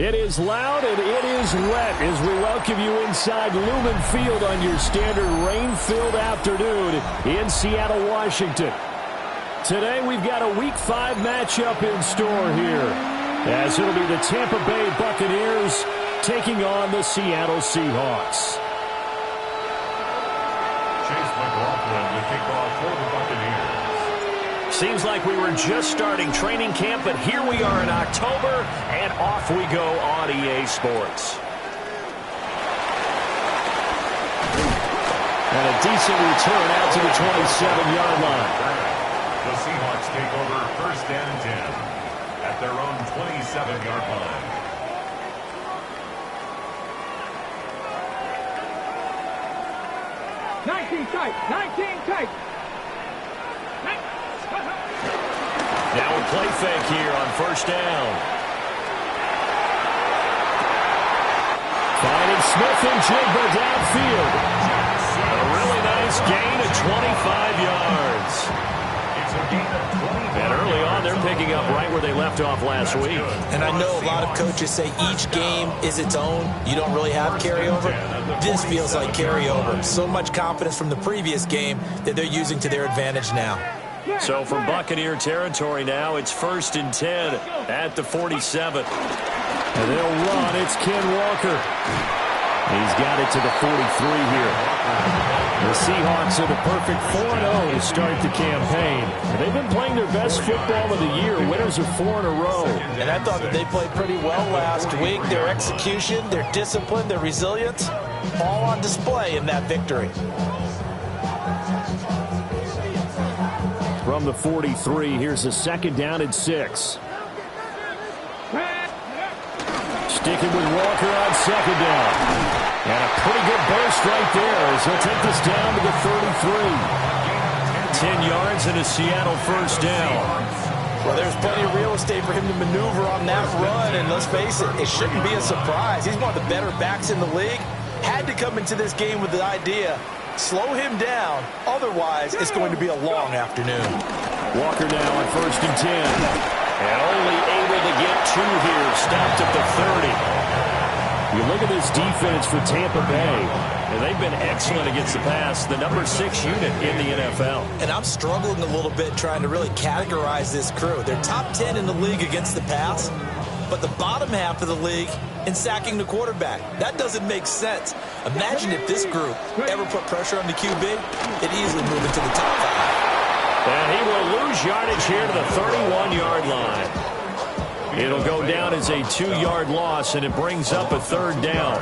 It is loud and it is wet as we welcome you inside Lumen Field on your standard rain-filled afternoon in Seattle, Washington. Today we've got a Week 5 matchup in store here, as it'll be the Tampa Bay Buccaneers taking on the Seattle Seahawks. Chase McLaughlin to kick off for the Buccaneers. Seems like we were just starting training camp, but here we are in October, and off we go on EA Sports. And a decent return out to the 27-yard line. The Seahawks take over first and 10 at their own 27-yard line. Now a play fake here on first down. Finding Smith and Jigba downfield. A really nice gain of 25 yards. It's a gain of 25. And early on, they're picking up right where they left off last week. And I know a lot of coaches say each game is its own. You don't really have carryover. This feels like carryover. So much confidence from the previous game that they're using to their advantage now. So from Buccaneer territory now, it's first and 10 at the 47. And they'll run. It's Ken Walker. He's got it to the 43 here. The Seahawks are the perfect 4-0 to start the campaign. They've been playing their best football of the year. Winners of 4 in a row. And I thought that they played pretty well last week. Their execution, their discipline, their resilience, all on display in that victory. From the 43, here's a second down and 6. Sticking with Walker on second down. And a pretty good burst right there as he'll take this down to the 33. 10 yards and a Seattle first down. Well, there's plenty of real estate for him to maneuver on that run. And let's face it, it shouldn't be a surprise. He's one of the better backs in the league. Had to come into this game with the idea, slow him down. Otherwise, it's going to be a long afternoon. Walker now on first and 10. And only able to get 2 here. Stopped at the 30. You look at this defense for Tampa Bay, and they've been excellent against the pass, the number 6 unit in the NFL. And I'm struggling a little bit trying to really categorize this crew. They're top 10 in the league against the pass, but the bottom half of the league in sacking the quarterback. That doesn't make sense. Imagine if this group ever put pressure on the QB, it'd easily move into the top 5. And he will lose yardage here to the 31-yard line. It'll go down as a 2-yard loss, and it brings up a third down.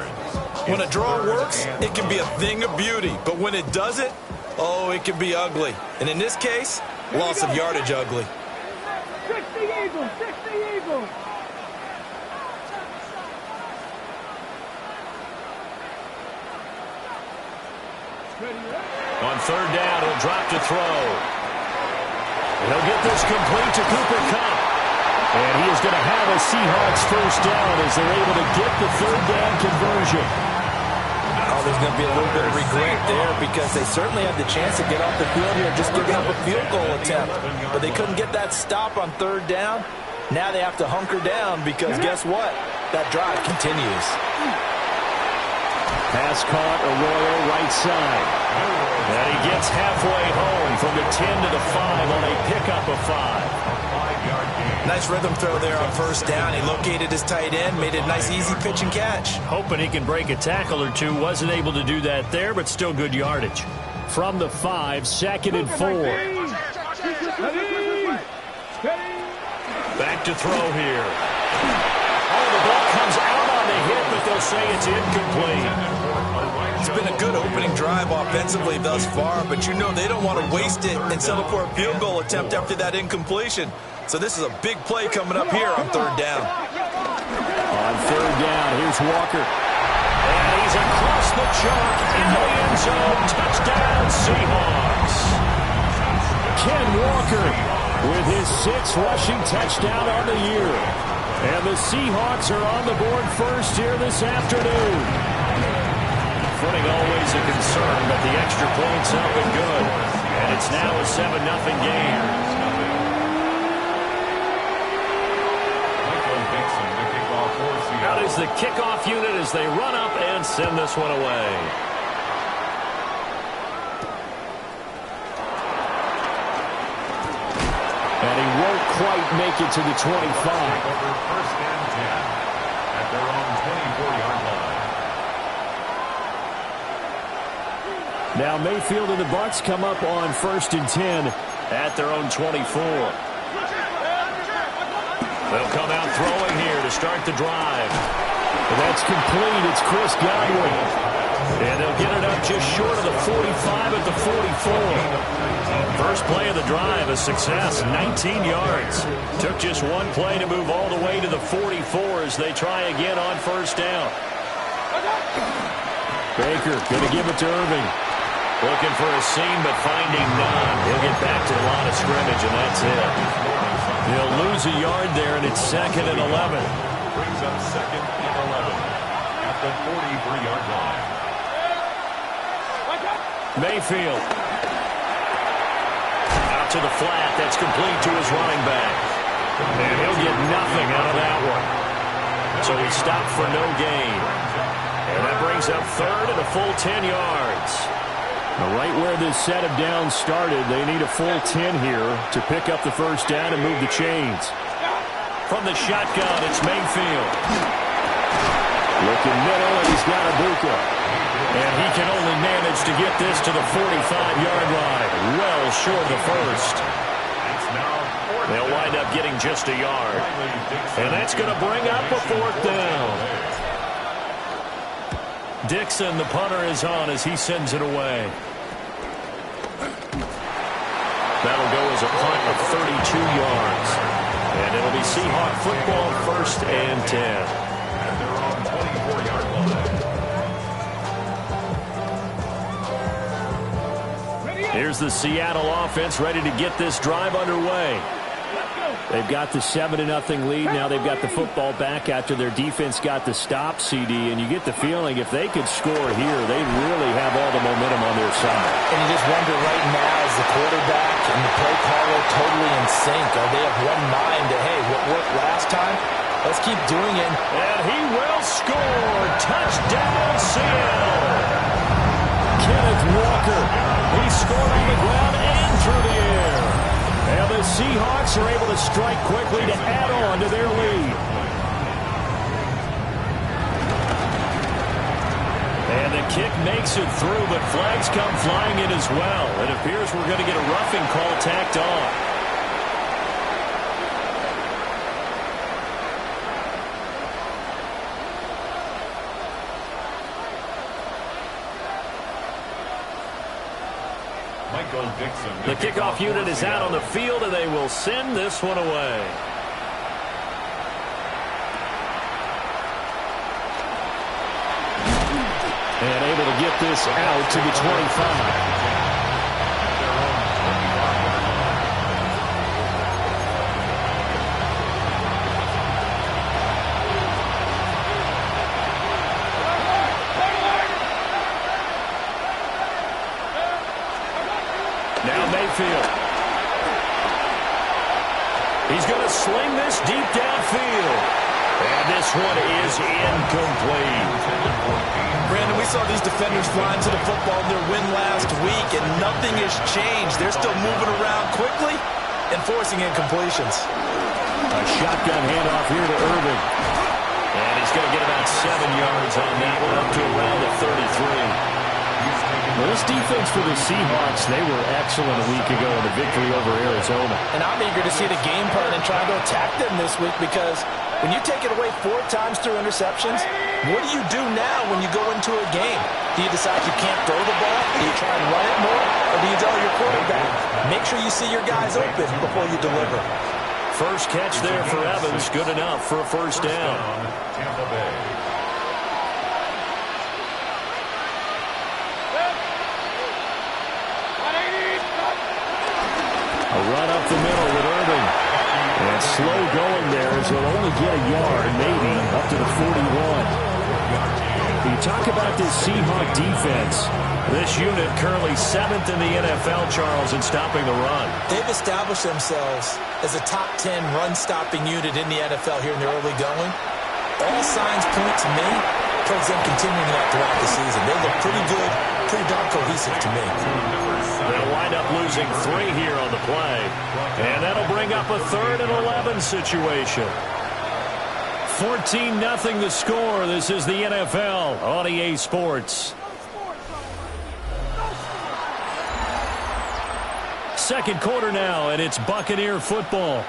When a draw works, it can be a thing of beauty. But when it doesn't, oh, it can be ugly. And in this case, loss of yardage ugly. 60 Eagles, 60 Eagles. On third down, he'll drop to throw. He'll get this complete to Cooper Kupp. And he is going to have a Seahawks first down as they're able to get the third down conversion. Oh, there's going to be a little bit of regret there because they certainly had the chance to get off the field here just giving up a field goal attempt. But they couldn't get that stop on third down. Now they have to hunker down because guess what? That drive continues. Pass caught, Arroyo right side. And he gets halfway home from the 10 to the 5 on a pickup of 5. Nice rhythm throw there on first down. He located his tight end, made it a nice easy pitch and catch. Hoping he can break a tackle or two. Wasn't able to do that there, but still good yardage. From the 5, second and 4. Back to throw here. Oh, the ball comes out on the hit, but they'll say it's incomplete. It's been a good opening drive offensively thus far, but you know they don't want to waste it and settle for a field goal attempt after that incompletion. So this is a big play coming up here on third down. On third down, here's Walker. And he's across the chalk in the end zone. Touchdown, Seahawks. Ken Walker with his 6th rushing touchdown on the year. And the Seahawks are on the board first here this afternoon. Footing always a concern, but the extra point's up and good. And it's now a 7-0 game. is the kickoff unit as they run up and send this one away. And he won't quite make it to the 25. Over first and 10 at their own 24-yard line. Now Mayfield and the Bucs come up on first and 10 at their own 24. They'll come out throwing here to start the drive. And that's complete. It's Chris Godwin. And they'll get it up just short of the 45 at the 44. First play of the drive, a success, 19 yards. Took just one play to move all the way to the 44 as they try again on first down. Baker going to give it to Irving. Looking for a seam, but finding none. He'll get back to the line of scrimmage, and that's it. He'll lose a yard there, and it's 2nd and 11. Brings up 2nd and 11 at the 43-yard line. Mayfield. Out to the flat. That's complete to his running back. And he'll get nothing out of that one. So he stopped for no gain. And that brings up 3rd and a full 10 yards. Right where this set of downs started, they need a full 10 here to pick up the first down and move the chains. From the shotgun, it's Mayfield. Looking middle, and he's got Ibuka. And he can only manage to get this to the 45-yard line. Well short of the first. They'll wind up getting just a yard. And that's going to bring up a 4th down. Dixon, the punter, is on as he sends it away. That'll go as a punt of 32 yards. And it'll be Seahawk football, 1st and 10. At their own 24-yard line. Here's the Seattle offense ready to get this drive underway. They've got the 7-0 lead. Now they've got the football back after their defense got the stop, CD. And you get the feeling if they could score here, they really have all the momentum on their side. And you just wonder right now, is the quarterback and the play caller totally in sync? Are they of one mind that, hey, what worked last time? Let's keep doing it. And he will score. Touchdown, Seattle. Kenneth Walker. He scored on the ground and through the air. And the Seahawks are able to strike quickly to add on to their lead. And the kick makes it through, but flags come flying in as well. It appears we're going to get a roughing call tacked on. The kickoff unit is out on the field, and they will send this one away. And able to get this out to the 25. He's going to sling this deep downfield. And this one is incomplete. Brandon, we saw these defenders flying to the football in their win last week, and nothing has changed. They're still moving around quickly and forcing incompletions. A shotgun handoff here to Irving. And he's going to get about 7 yards on that one, up to around the 33. Well, this defense for the Seahawks, they were excellent a week ago in the victory over Arizona. And I'm eager to see the game plan and try to attack them this week, because when you take it away 4 times through interceptions, what do you do now when you go into a game? Do you decide you can't throw the ball? Do you try and run it more? Or do you tell your quarterback, make sure you see your guys open before you deliver? First catch there for Evans, good enough for a first down. Tampa Bay. A run up the middle with Irving. And slow going there as he'll only get a yard, maybe, up to the 41. You talk about this Seahawk defense. This unit currently 7th in the NFL, Charles, in stopping the run. They've established themselves as a top 10 run-stopping unit in the NFL here in the early going. All signs point to me towards them continuing that throughout the season. They look pretty good, pretty darn cohesive to me. They'll wind up losing 3 here on the play. And that'll bring up a 3rd and 11 situation. 14-0 the score. This is the NFL on EA Sports. Second quarter now, and it's Buccaneer football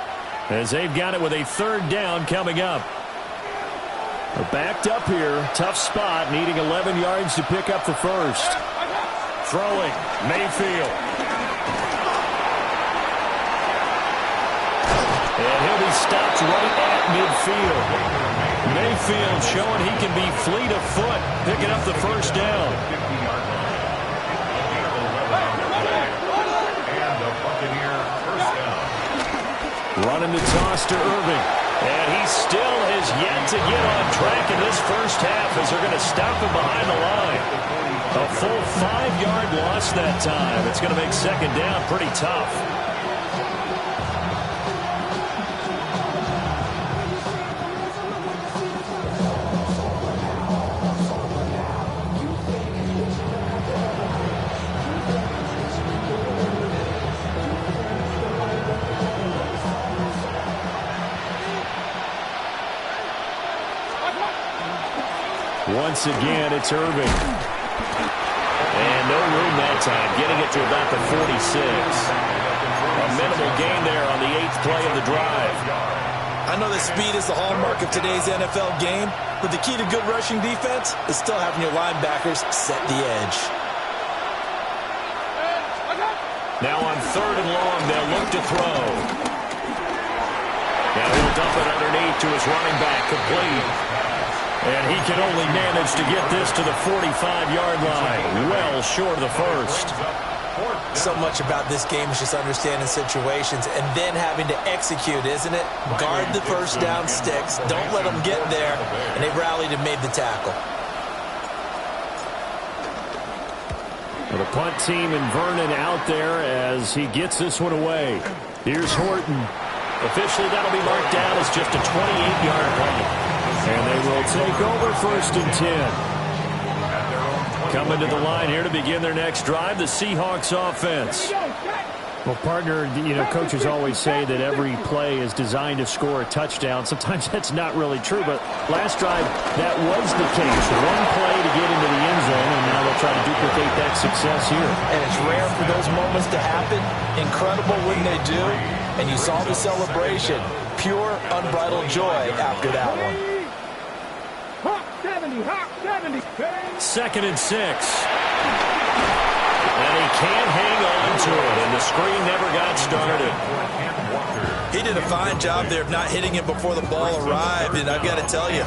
as they've got it with a 3rd down coming up. They're backed up here. Tough spot, needing 11 yards to pick up the first. Throwing, Mayfield. And he'll be stopped right at midfield. Mayfield showing he can be fleet of foot, picking up the first down. Running the toss to Irving. And he still has yet to get on track in this first half as they're going to stop him behind the line. A full 5-yard loss that time. It's going to make second down pretty tough. Once again, it's Irving. And no room that time, getting it to about the 46. A minimal gain there on the 8th play of the drive. I know that speed is the hallmark of today's NFL game, but the key to good rushing defense is still having your linebackers set the edge. Now on 3rd and long, they'll look to throw. Now he'll dump it underneath to his running back, complete. And he can only manage to get this to the 45-yard line, well short of the first. So much about this game is just understanding situations and then having to execute, isn't it? Guard the first down sticks, don't let them get there, and they rallied and made the tackle. Well, the punt team and Vernon out there as he gets this one away. Here's Horton. Officially, that'll be marked down as just a 28-yard punt. And they will take over 1st and 10. Coming to the line here to begin their next drive, the Seahawks offense. Well, partner, coaches always say that every play is designed to score a touchdown. Sometimes that's not really true, but last drive, that was the case. One play to get into the end zone, and now they'll try to duplicate that success here. And it's rare for those moments to happen. Incredible when they do. And you saw the celebration. Pure, unbridled joy after that one. 70. 2nd and 6. And he can't hang on to it, and the screen never got started. He did a fine job there of not hitting him before the ball arrived, and I've got to tell you,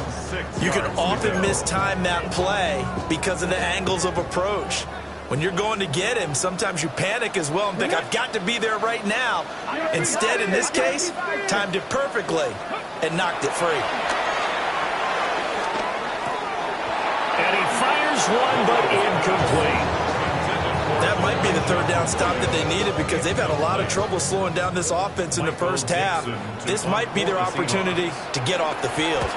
you can often mistime that play because of the angles of approach. When you're going to get him, sometimes you panic as well and think, I've got to be there right now. Instead, in this case, timed it perfectly and knocked it free. And he fires one, but incomplete. That might be the 3rd down stop that they needed because they've had a lot of trouble slowing down this offense in the first half. This might be their opportunity to get off the field.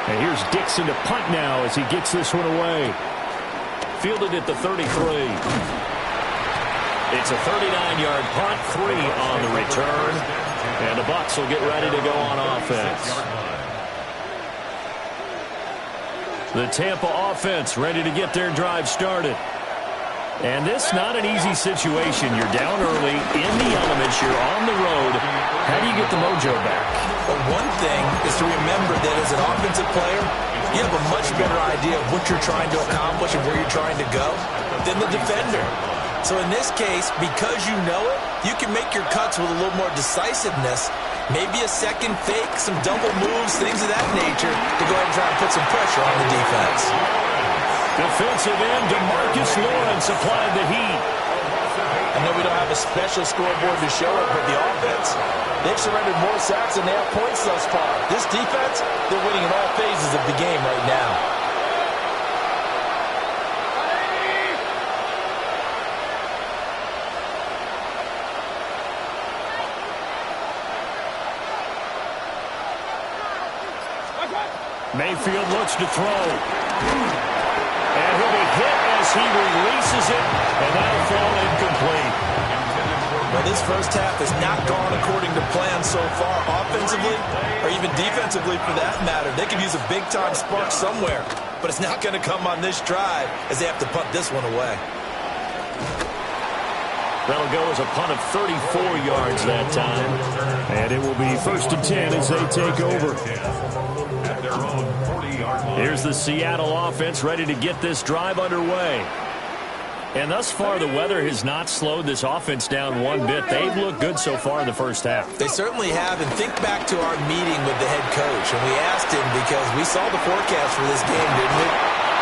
And here's Dixon to punt now as he gets this one away. Fielded at the 33. It's a 39-yard punt, 3 on the return. And the Bucs will get ready to go on offense. The Tampa offense ready to get their drive started. And this not an easy situation. You're down early, in the elements, you're on the road. How do you get the mojo back? Well, one thing is to remember that as an offensive player, you have a much better idea of what you're trying to accomplish and where you're trying to go than the defender. So in this case, because you know it, you can make your cuts with a little more decisiveness. Maybe a second fake, some double moves, things of that nature to go ahead and try and put some pressure on the defense. Defensive end DeMarcus Lawrence applied the heat. I know we don't have a special scoreboard to show it, but the offense, they've surrendered more sacks than they have points thus far. This defense, they're winning in all phases of the game right now. Mayfield looks to throw. And he'll be hit as he releases it, and that'll fall incomplete. Well, this first half has not gone according to plan so far, offensively or even defensively for that matter. They could use a big-time spark somewhere, but it's not going to come on this drive as they have to punt this one away. That'll go as a punt of 34 yards that time. And it will be 1st and 10 as they take over. At their own 40-yard line. Here's the Seattle offense ready to get this drive underway. And thus far, the weather has not slowed this offense down one bit. They've looked good so far in the first half. They certainly have, and think back to our meeting with the head coach, and we asked him because we saw the forecast for this game, didn't we?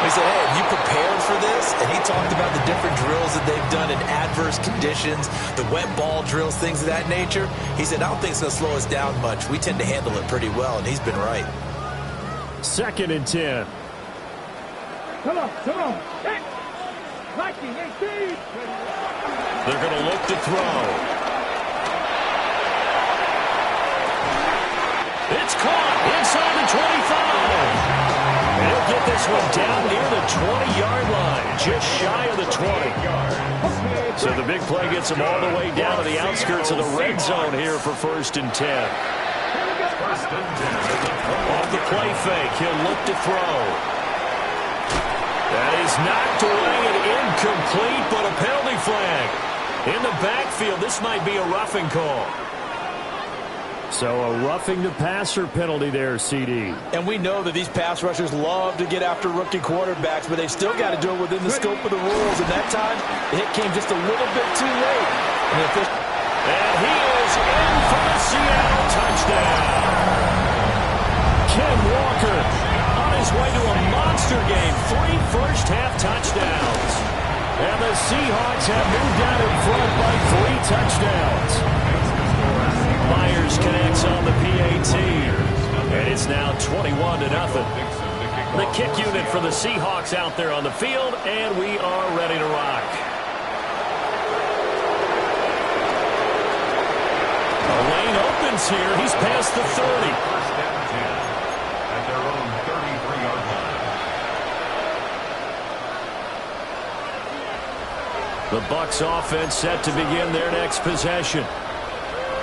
We said, hey, have you prepared for this? And he talked about the different drills that they've done in adverse conditions, the wet ball drills, things of that nature. He said, I don't think it's going to slow us down much. We tend to handle it pretty well, and he's been right. 2nd and 10. Come on, come on. Hey. Viking, 18. They're going to look to throw. It's caught inside the 25. And he'll get this one down near the 20-yard line, just shy of the 20. So the big play gets him all the way down to the outskirts of the red zone here for 1st and 10. Off the play fake, he'll look to throw. That is knocked away and incomplete, but a penalty flag. In the backfield, this might be a roughing call. So a roughing the passer penalty there, CD. And we know that these pass rushers love to get after rookie quarterbacks, but they've still got to do it within the scope of the rules. And that time, the hit came just a little bit too late. And he is in for the Seattle touchdown. Ken Walker on his way to a monster game. 3 first-half touchdowns. And the Seahawks have moved out in front by 3 touchdowns. Myers connects on the PAT. And it's now 21-0. The kick unit for the Seahawks out there on the field, and we are ready to rock. A lane opens here. He's past the 30. 1st and 10 at their own 33-yard line. The Bucs offense set to begin their next possession.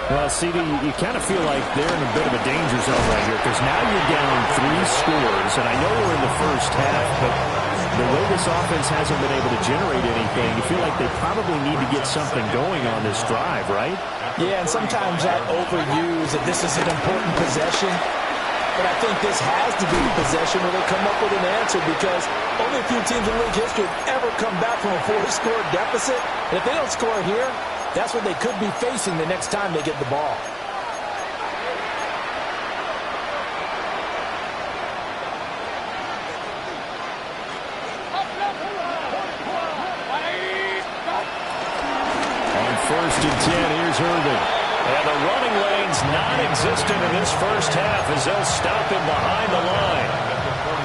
Well, CD, you kind of feel like they're in a bit of a danger zone right here because now you're down 3 scores, and I know we're in the first half, but the way this offense hasn't been able to generate anything, you feel like they probably need to get something going on this drive, right? Yeah, and sometimes I overuse that this is an important possession, but I think this has to be the possession where they come up with an answer because only a few teams in league history have ever come back from a 4-score deficit, and if they don't score here, that's what they could be facing the next time they get the ball. On 1st and 10, here's Irvin. And the running lane's non-existent in this first half as they'll stop him behind the line.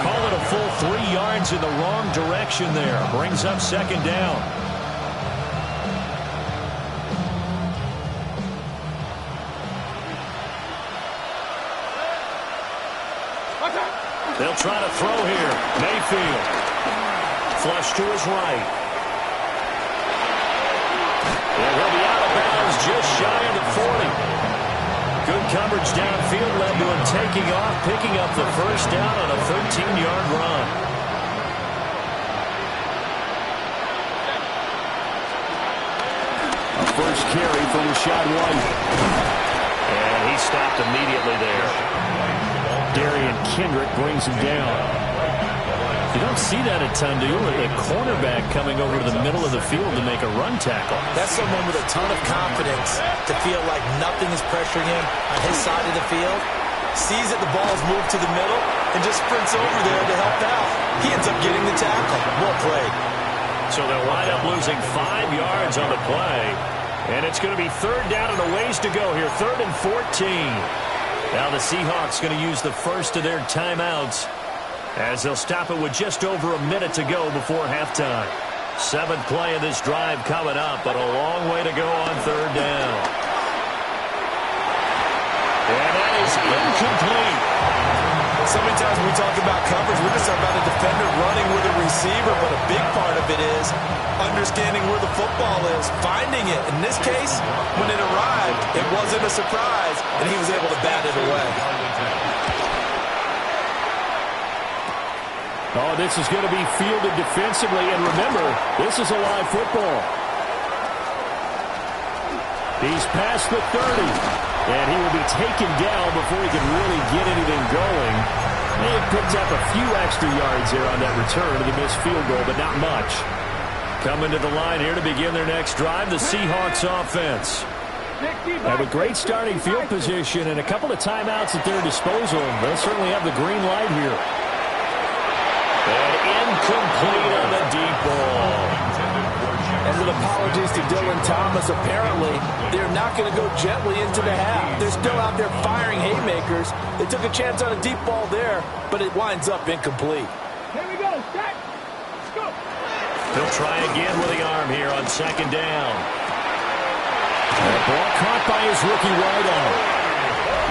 Call it a full 3 yards in the wrong direction there. Brings up 2nd down. They'll try to throw here. Mayfield. Flush to his right. And he'll be out of bounds just shy of the 40. Good coverage downfield led to him taking off, picking up the 1st down on a 13-yard run. A first carry for Rachaad White. And he stopped immediately there. Darian Kendrick brings him down. You don't see that a ton, do you? A cornerback coming over to the middle of the field to make a run tackle. That's someone with a ton of confidence to feel like nothing is pressuring him on his side of the field. Sees that the ball's moved to the middle and just sprints over there to help out. He ends up getting the tackle. Well played. So they'll wind up losing 5 yards on the play. And it's going to be 3rd down and a ways to go here. 3rd and 14. Now the Seahawks going to use the first of their timeouts as they'll stop it with just over a minute to go before halftime. 7th play of this drive coming up, but a long way to go on 3rd down. And that is incomplete. So many times when we talk about coverage, we're just talking about a defender running with a receiver, but a big part of it is understanding where the football is, finding it. In this case, when it arrived, it wasn't a surprise, and he was able to bat it away. Oh, this is going to be fielded defensively, and remember, this is a live football. He's past the 30, and he will be taken down before he can really get anything going. They have picked up a few extra yards here on that return to the missed field goal, but not much. Coming to the line here to begin their next drive, the Seahawks offense. Have a great starting field position and a couple of timeouts at their disposal. They'll certainly have the green light here. And incomplete on the deep ball. And with apologies to Dylan Thomas, apparently they're not going to go gently into the half. They're still out there firing haymakers. They took a chance on a deep ball there, but it winds up incomplete. Here we go. Set. Go. He'll try again with the arm here on second down. The ball caught by his rookie right arm.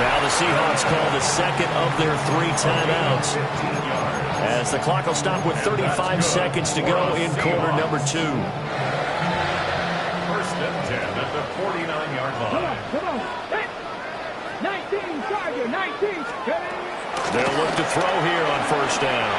Now the Seahawks call the second of their 3 timeouts, as the clock will stop with 35 seconds to go in quarter number 2. First and 10 at the 49-yard line. Come on. Hey. 19, Charger, 19. They'll look to throw here on first down.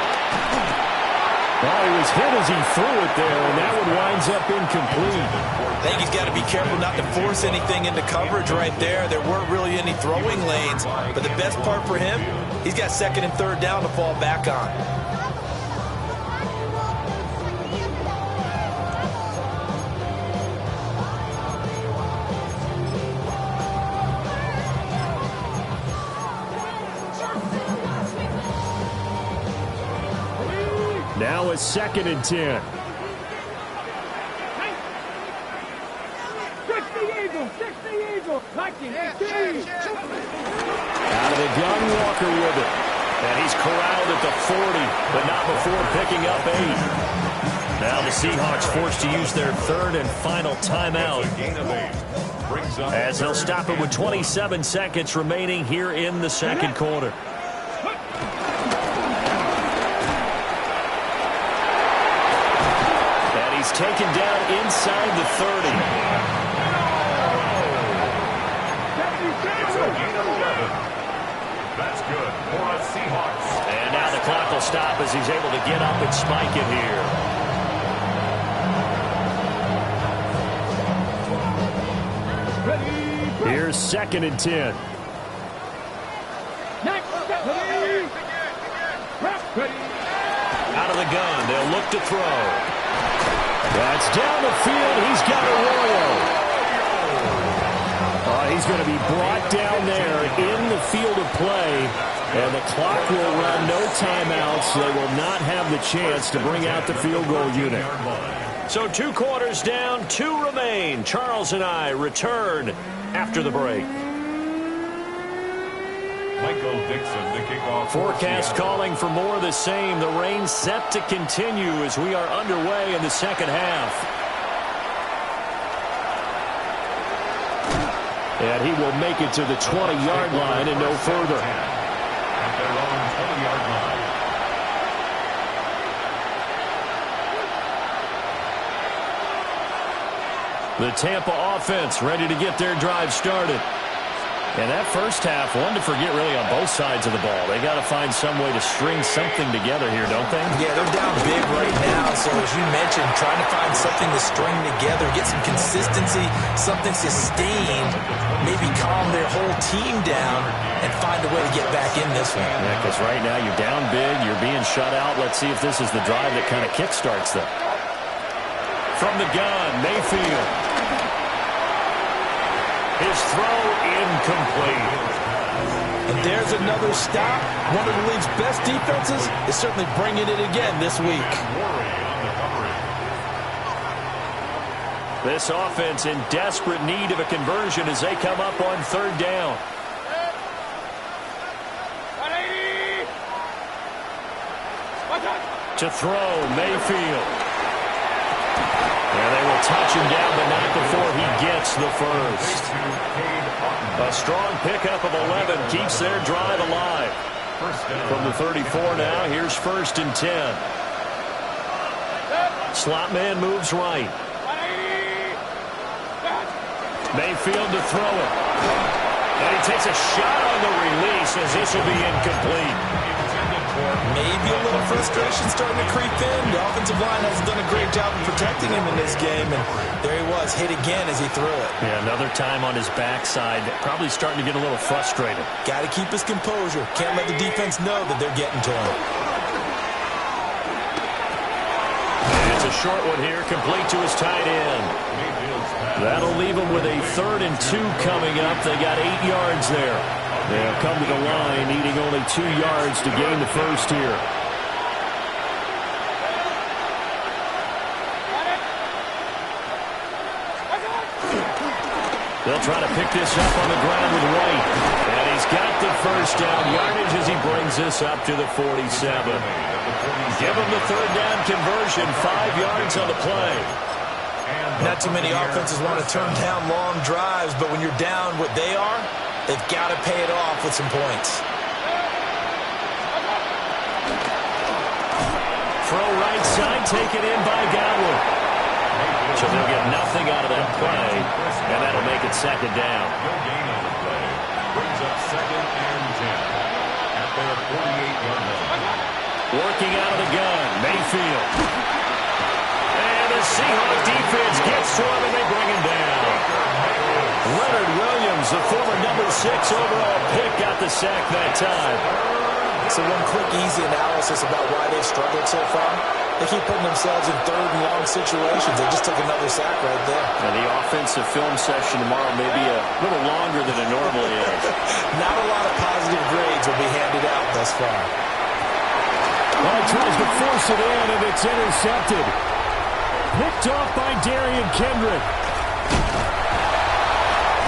Well, he was hit as he threw it there, and that one winds up incomplete. I think he's got to be careful not to force anything into coverage right there. There weren't really any throwing lanes, but the best part for him, he's got second and third down to fall back on. Now it's second and 10. 60 Eagle. Liking 18. Out of the gun, Walker with it. And he's corralled at the 40, but not before picking up 8. Now the Seahawks forced to use their third and final timeout, Gain of 8. Brings up as they'll stop it with 27 seconds remaining here in the second quarter. And he's taken down inside the 30. It's a gain of 11. That's good for a Seahawks. And now the clock will stop as he's able to get up and spike it here. Here's second and 10. Out of the gun, they'll look to throw. That's down the field. He's got Arroyo. He's going to be brought down there in the field of play, and the clock will run, no timeouts. They will not have the chance to bring out the field goal unit. So 2 quarters down, 2 remain. Charles and I return after the break. Michael Dixon to kick off. Forecast calling for more of the same. The rain set to continue as we are underway in the second half. And he will make it to the 20-yard line and no further. At their own 20-yard line. The Tampa offense ready to get their drive started. And that first half, one to forget really on both sides of the ball. They got to find some way to string something together here, don't they? Yeah, they're down big right now. So as you mentioned, trying to find something to string together, get some consistency, something sustained, maybe calm their whole team down and find a way to get back in this one. Yeah, because right now you're down big, you're being shut out. Let's see if this is the drive that kind of kickstarts them. From the gun, Mayfield. His throw incomplete. And there's another stop. One of the league's best defenses is certainly bringing it again this week. This offense in desperate need of a conversion as they come up on third down. To throw, Mayfield. And they will touch him down, but not before he gets the first. A strong pickup of 11 keeps their drive alive. First down. From the 34 now, here's 1st and 10. Slot man moves right. Mayfield to throw it. And he takes a shot on the release as this will be incomplete. Maybe a little frustration starting to creep in. The offensive line hasn't done a great job of protecting him in this game, and there he was, hit again as he threw it. Yeah, another time on his backside, probably starting to get a little frustrated. Got to keep his composure. Can't let the defense know that they're getting to him. And it's a short one here, complete to his tight end. That'll leave him with a 3rd and 2 coming up. They got 8 yards there. They'll come to the line, needing only 2 yards to gain the first here. They'll try to pick this up on the ground with White. And he's got the first down yardage as he brings this up to the 47. Give him the 3rd down conversion, 5 yards on the play. Not too many offenses want to turn down long drives, but when you're down what they are, they've got to pay it off with some points. Throw right side, taken in by Godwin. So they'll get nothing out of that play, and that'll make it 2nd down. No gain on the play. Brings up 2nd and 10 at their 48-yard line. Working out of the gun, Mayfield. And the Seahawks defense gets to him, and they bring him down. Leonard Williams, the former number 6 overall pick, got the sack that time. So one quick, easy analysis about why they've struggled so far. They keep putting themselves in 3rd and long situations. They just took another sack right there. And the offensive film session tomorrow may be a little longer than it normally is. Not a lot of positive grades will be handed out thus far. Well, he tries to force it in, and it's intercepted. Picked off by Darian Kendrick.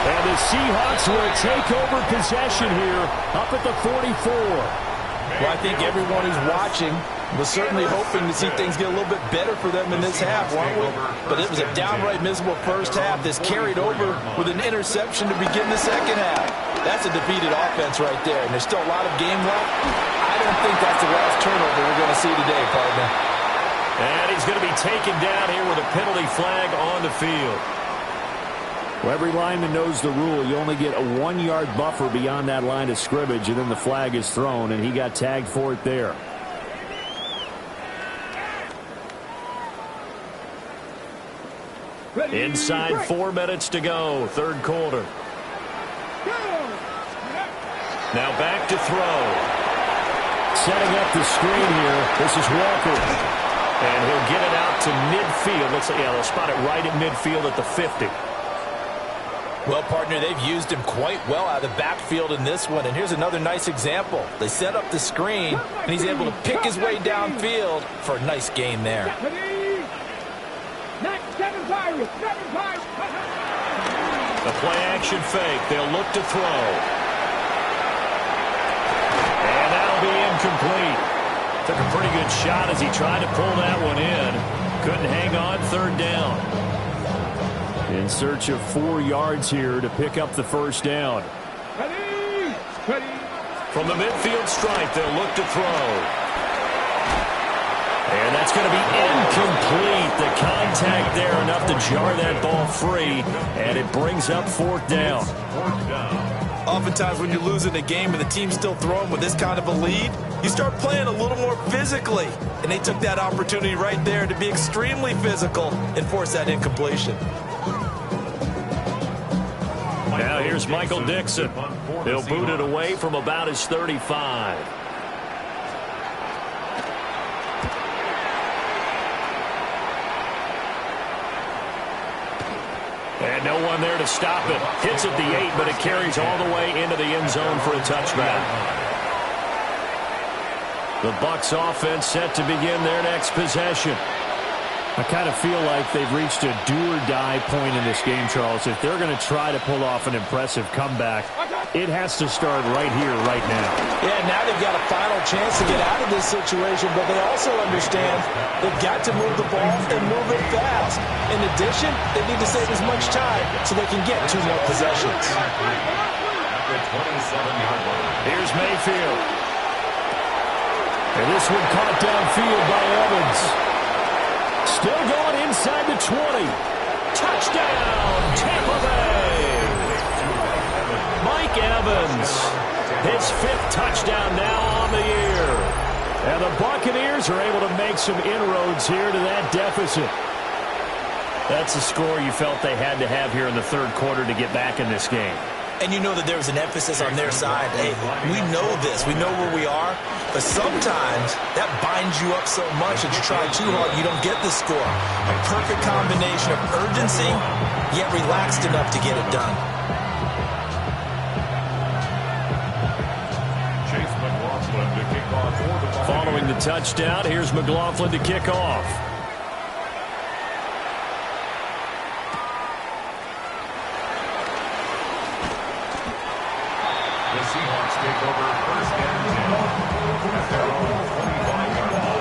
And the Seahawks will take over possession here up at the 44. Well, I think everyone who's watching was certainly hoping to see things get a little bit better for them in this half, weren't we? But it was a downright miserable first half. This carried over with an interception to begin the second half. That's a defeated offense right there, and there's still a lot of game left. I don't think that's the last turnover we're going to see today, partner. And he's going to be taken down here with a penalty flag on the field. Well, every lineman knows the rule. You only get a 1-yard buffer beyond that line of scrimmage, and then the flag is thrown, and he got tagged for it there. Inside 4 minutes to go, 3rd quarter. Now back to throw. Setting up the screen here. This is Walker. And he'll get it out to midfield. They'll spot it right at midfield at the 50. Well, partner, they've used him quite well out of the backfield in this one. And here's another nice example. They set up the screen, and he's able to pick his way downfield for a nice gain there. The play action fake. They'll look to throw. And that'll be incomplete. Took a pretty good shot as he tried to pull that one in. Couldn't hang on, 3rd down. In search of 4 yards here to pick up the first down. From the midfield stripe, they'll look to throw. And that's going to be incomplete. The contact there enough to jar that ball free, and it brings up 4th down. Oftentimes when you're losing a game and the team's still throwing with this kind of a lead, you start playing a little more physically. And they took that opportunity right there to be extremely physical and force that incompletion. Now here's Michael Dixon. He'll boot it away from about his 35. And no one there to stop it. Hits at the 8, but it carries all the way into the end zone for a touchback. The Bucs offense set to begin their next possession. I kind of feel like they've reached a do-or-die point in this game, Charles. If they're going to try to pull off an impressive comeback, it has to start right here, right now. Yeah, now they've got a final chance to get out of this situation, but they also understand they've got to move the ball and move it fast. In addition, they need to save as much time so they can get 2 more possessions. At the 27-yard line. Here's Mayfield. And this one caught downfield by Evans. Still going inside the 20. Touchdown, Tampa Bay. Mike Evans, his 5th touchdown now on the year. And the Buccaneers are able to make some inroads here to that deficit. That's a score you felt they had to have here in the 3rd quarter to get back in this game. And you know that there was an emphasis on their side. Hey, we know this. We know where we are. But sometimes that binds you up so much that you try too hard, you don't get the score. A perfect combination of urgency, yet relaxed enough to get it done. Chase McLaughlin to kick off for the Buccaneers. Following the touchdown, here's McLaughlin to kick off. The Seahawks take over first and 10 at their own 25-yard line.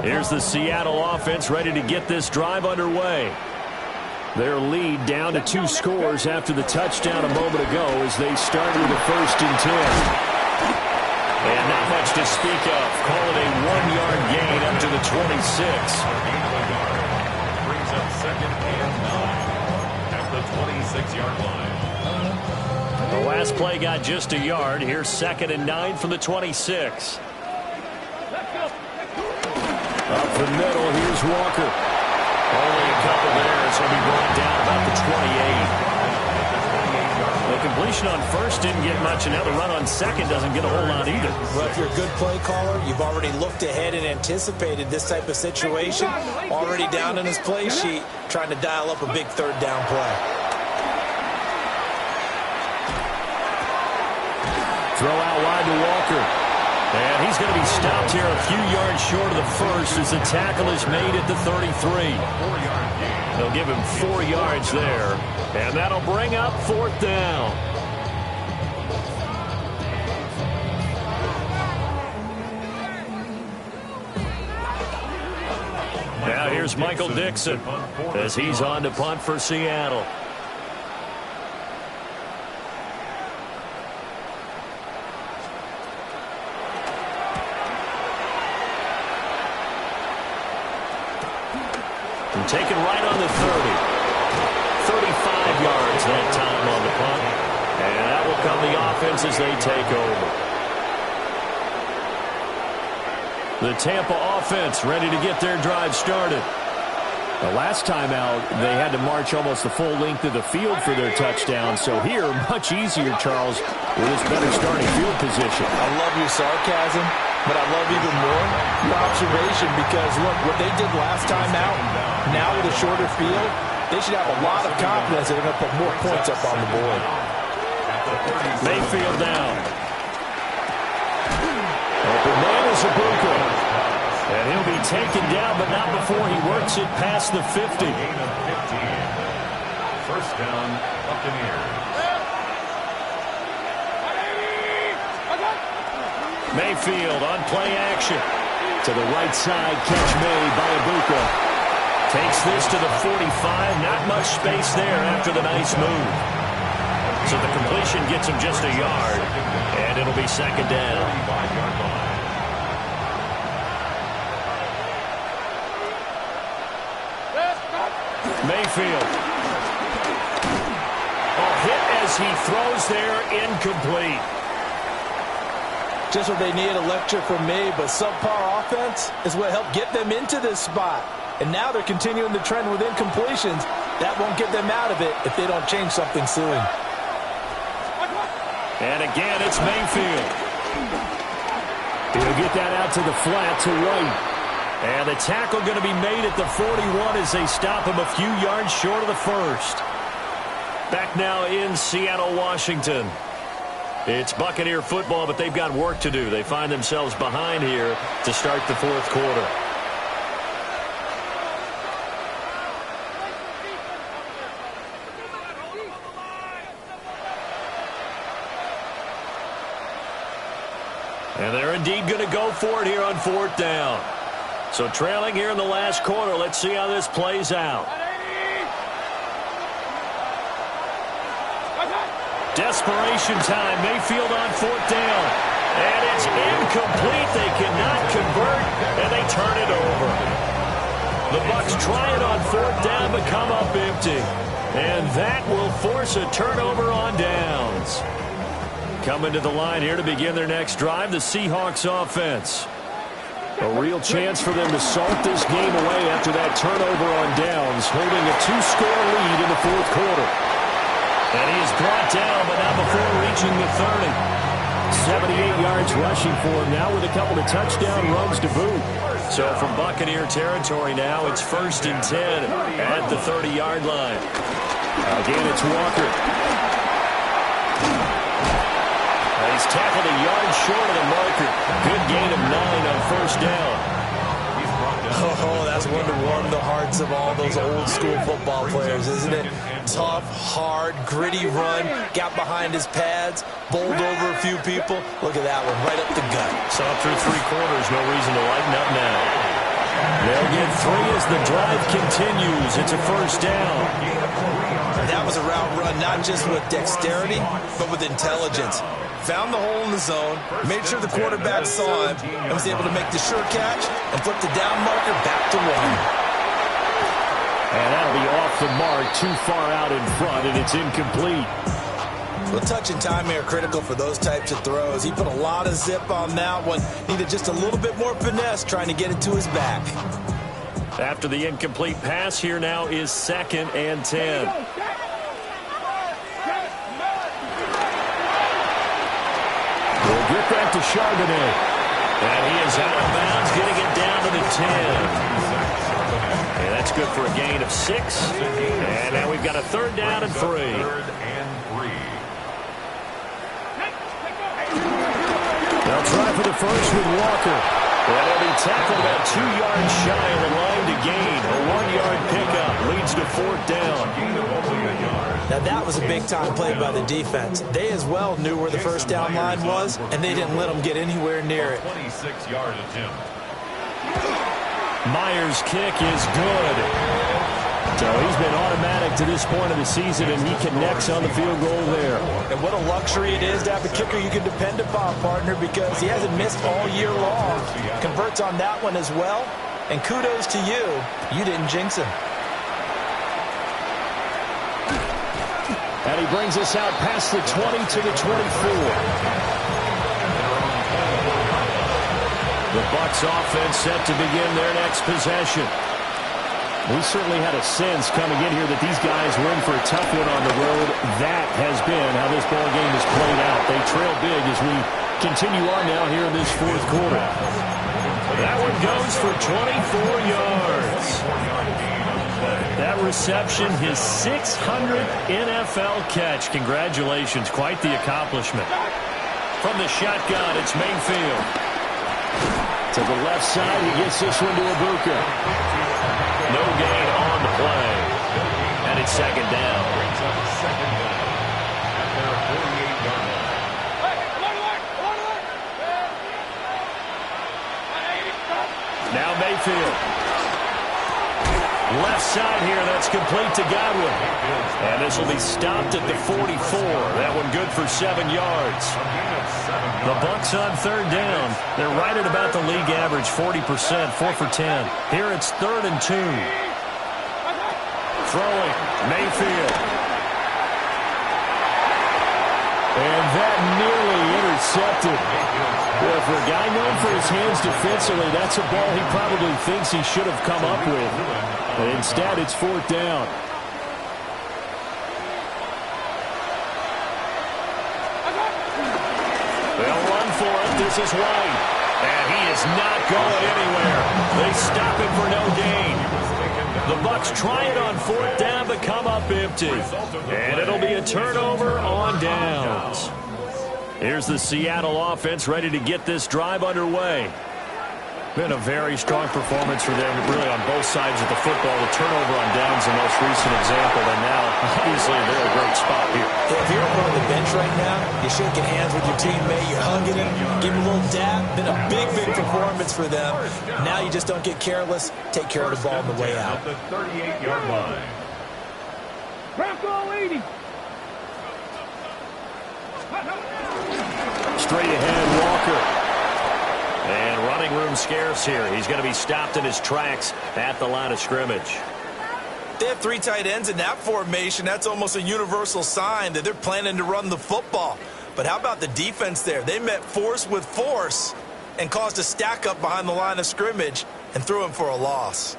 Here's the Seattle offense ready to get this drive underway. Their lead down to 2 scores after the touchdown a moment ago as they start with a 1st and 10. And not much to speak of. Call it a 1-yard gain up to the 26. Brings up 2nd and 9 at the 26-yard line. The last play got just a yard. Here's 2nd and 9 from the 26. Up the middle, here's Walker. Only a couple there, so he'll be brought down about the 28. The completion on 1st didn't get much, and now the run on 2nd doesn't get a whole lot either. Well, if you're a good play caller, you've already looked ahead and anticipated this type of situation. Already down in his play sheet, trying to dial up a big 3rd down play. Throw out wide to Walker. And he's going to be stopped here a few yards short of the 1st as the tackle is made at the 33. They'll give him 4 yards there. And that'll bring up 4th down. Now here's Michael Dixon as he's on to punt for Seattle. And taken right on the 30. 35 yards that time on the punt. And that will come the offense as they take over. The Tampa offense ready to get their drive started. The last time out, they had to march almost the full length of the field for their touchdown. So here, much easier, Charles, with this better starting field position. I love your sarcasm, but I love even more your observation because, look, what they did last time out, now with a shorter field, they should have a lot of confidence that they're going to put more points up on the board. Mayfield down. Open man is Ibuka. And he'll be taken down, but not before he works it past the 50. Gain of 15. First down, Buccaneers. Mayfield on play action. To the right side, catch made by Ibuka. Takes this to the 45. Not much space there after the nice move. So the completion gets him just a yard. And it'll be 2nd down. 35-yard line. Mayfield. Hit as he throws there, incomplete. Just what they need, a lecture from me, but subpar offense is what helped get them into this spot. And now they're continuing the trend with incompletions. That won't get them out of it if they don't change something soon. And again, it's Mayfield. He'll get that out to the flat to White. And the tackle going to be made at the 41 as they stop him a few yards short of the 1st. Back now in Seattle, Washington. It's Buccaneer football, but they've got work to do. They find themselves behind here to start the 4th quarter. And they're indeed going to go for it here on 4th down. So trailing here in the last quarter. Let's see how this plays out. Desperation time. Mayfield on 4th down. And it's incomplete. They cannot convert, and they turn it over. The Bucs try it on 4th down, but come up empty. And that will force a turnover on downs. Coming to the line here to begin their next drive, the Seahawks offense. A real chance for them to salt this game away after that turnover on downs, holding a 2-score lead in the 4th quarter. And he is brought down, but not before reaching the 30. 78 yards rushing for him now with a couple of touchdown runs to boot. So from Buccaneer territory now, it's 1st and 10 at the 30-yard line. Again, it's Walker. He's tackled a yard short of the marker. Good gain of 9 on 1st down. Oh, that's one to warm the hearts of all those old-school football players, isn't it? Tough, hard, gritty run. Got behind his pads, bowled over a few people. Look at that one, right up the gut. Saw through 3 quarters. No reason to lighten up now. They'll get 3 as the drive continues. It's a 1st down. That was a route run, not just with dexterity, but with intelligence. Found the hole in the zone, made sure the quarterback saw him, and was able to make the sure catch and flip the down marker back to 1. And that'll be off the mark, too far out in front, and it's incomplete. Well, touch and timing are critical for those types of throws. He put a lot of zip on that one. Needed just a little bit more finesse trying to get it to his back. After the incomplete pass, here now is 2nd and 10. We'll get that to Charbonnet. And he is out of bounds, getting it down to the 10. And that's good for a gain of 6. And now we've got a 3rd down and 3. 3rd and 3. They'll try for the first with Walker. And he'll be tackled about 2 yards shy of the line to gain. A 1-yard pickup leads to 4th down. Now that was a big-time play by the defense. They as well knew where the 1st down line was, and they didn't let them get anywhere near it. 26-yard attempt. Myers' kick is good. So he's been automatic to this point of the season, and he connects on the field goal there. And what a luxury it is to have a kicker you can depend upon, partner, because he hasn't missed all year long. Converts on that one as well, and kudos to you. You didn't jinx him. And he brings us out past the 20 to the 24. The Bucs offense set to begin their next possession. We certainly had a sense coming in here that these guys were in for a tough one on the road. That has been how this ball game has played out. They trail big as we continue on now here in this 4th quarter. That one goes for 24 yards. That reception, his 600th NFL catch. Congratulations. Quite the accomplishment. From the shotgun, it's Mayfield. To the left side, he gets this one to Ibuka. No gain on the play. And it's 2nd down. Now Mayfield. Left side here, that's complete to Godwin. And this will be stopped at the 44. That one good for 7 yards. The Bucs on 3rd down. They're right at about the league average, 40%, 4 for 10. Here it's 3rd and 2. Throwing, Mayfield. And that nearly intercepted. Well, for a guy known for his hands defensively, that's a ball he probably thinks he should have come up with. But instead, it's 4th down. They'll run for it. This is White. And he is not going anywhere. They stop him for no gain. The Bucs try it on 4th down, but come up empty. And it'll be a turnover on downs. Here's the Seattle offense ready to get this drive underway. Been a very strong performance for them, really, on both sides of the football. The turnover on downs, the most recent example, and now, obviously, they're in a great spot here. If you're on the bench right now, you're shaking hands with your teammate, you're hugging him, give him a little dap. Been a big performance for them. Now you just don't get careless. Take care of the ball on the way out. At the 38-yard line. Bronco 80. Straight ahead, Walker. And running room scarce here. He's going to be stopped in his tracks at the line of scrimmage. They have 3 tight ends in that formation. That's almost a universal sign that they're planning to run the football. But how about the defense there? They met force with force and caused a stack up behind the line of scrimmage and threw him for a loss.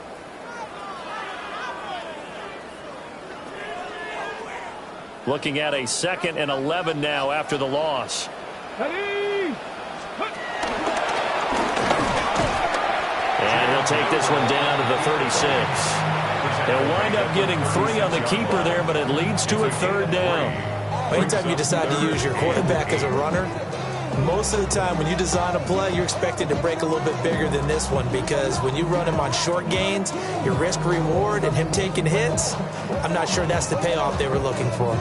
Looking at a 2nd and 11 now after the loss. Ready. And he'll take this one down to the 36. They'll wind up getting 3 on the keeper there, but it leads to a 3rd down. Anytime you decide to use your quarterback as a runner, most of the time when you design a play, you're expected to break a little bit bigger than this one, because when you run him on short gains, your risk-reward and him taking hits, I'm not sure that's the payoff they were looking for.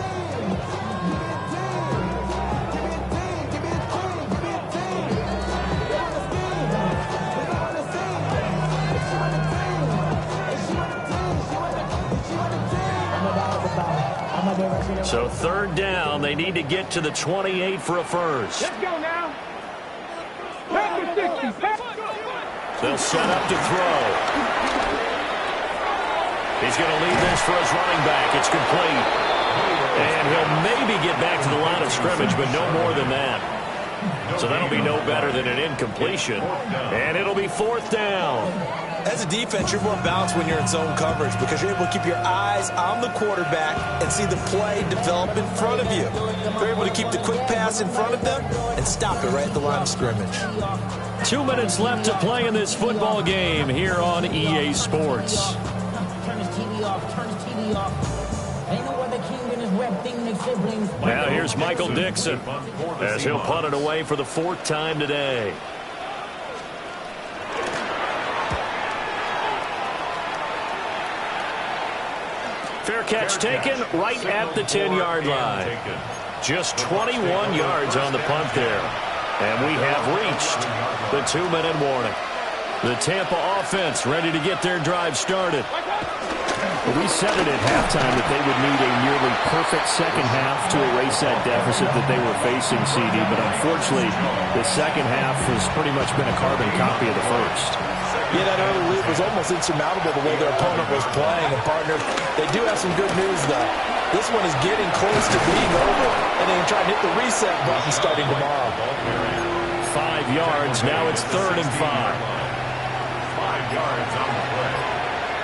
So 3rd down, they need to get to the 28 for a first. Let's go now. Pack the 60. They'll set up to throw. He's going to lead this for his running back. It's complete. And he'll maybe get back to the line of scrimmage, but no more than that. So that'll be no better than an incompletion. And it'll be 4th down. As a defense, you're more balanced when you're in zone coverage because you're able to keep your eyes on the quarterback and see the play develop in front of you. They're able to keep the quick pass in front of them and stop it right at the line of scrimmage. 2 minutes left to play in this football game here on EA Sports. Turn his TV off. Turn his TV off. Ain't no other king than his web thing makes siblings. Now here's Michael Dixon as he'll punt it away for the 4th time today. Fair catch taken right at the 10-yard line. Just 21 yards on the punt there. And we have reached the 2-minute warning. The Tampa offense ready to get their drive started. We said it at halftime that they would need a nearly perfect second half to erase that deficit that they were facing, CD. But unfortunately, the second half has pretty much been a carbon copy of the first. Yeah, that early lead was almost insurmountable the way their opponent was playing. And, partner, they do have some good news, though. This one is getting close to being over, and they can try and hit the reset button starting tomorrow. 5 yards. Now it's 3rd and 5. 5 yards on the play.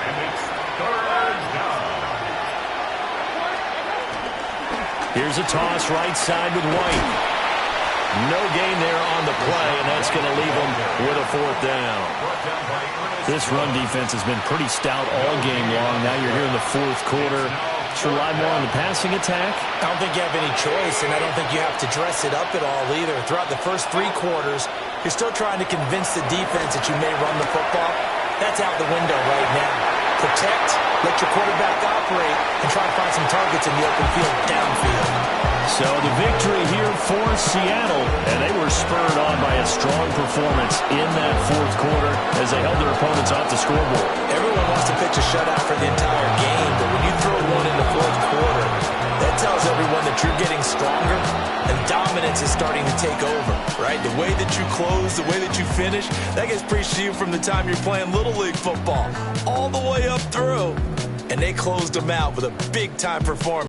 And it's 3rd down. Here's a toss right side with White. No gain there on the play, and that's going to leave them with a 4th down. This run defense has been pretty stout all game long. Now you're here in the 4th quarter. Should rely more on the passing attack? I don't think you have any choice, and I don't think you have to dress it up at all either. Throughout the first 3 quarters, you're still trying to convince the defense that you may run the football. That's out the window right now. Protect, let your quarterback operate, and try to find some targets in the open field downfield. So the victory here for Seattle, and they were spurred on by a strong performance in that 4th quarter as they held their opponents off the scoreboard. Everyone wants to pitch a shutout for the entire game, but when you throw one in the 4th quarter, that tells everyone that you're getting stronger and dominance is starting to take over, right? The way that you close, the way that you finish, that gets preached to you from the time you're playing Little League football all the way up through, and they closed them out with a big-time performance.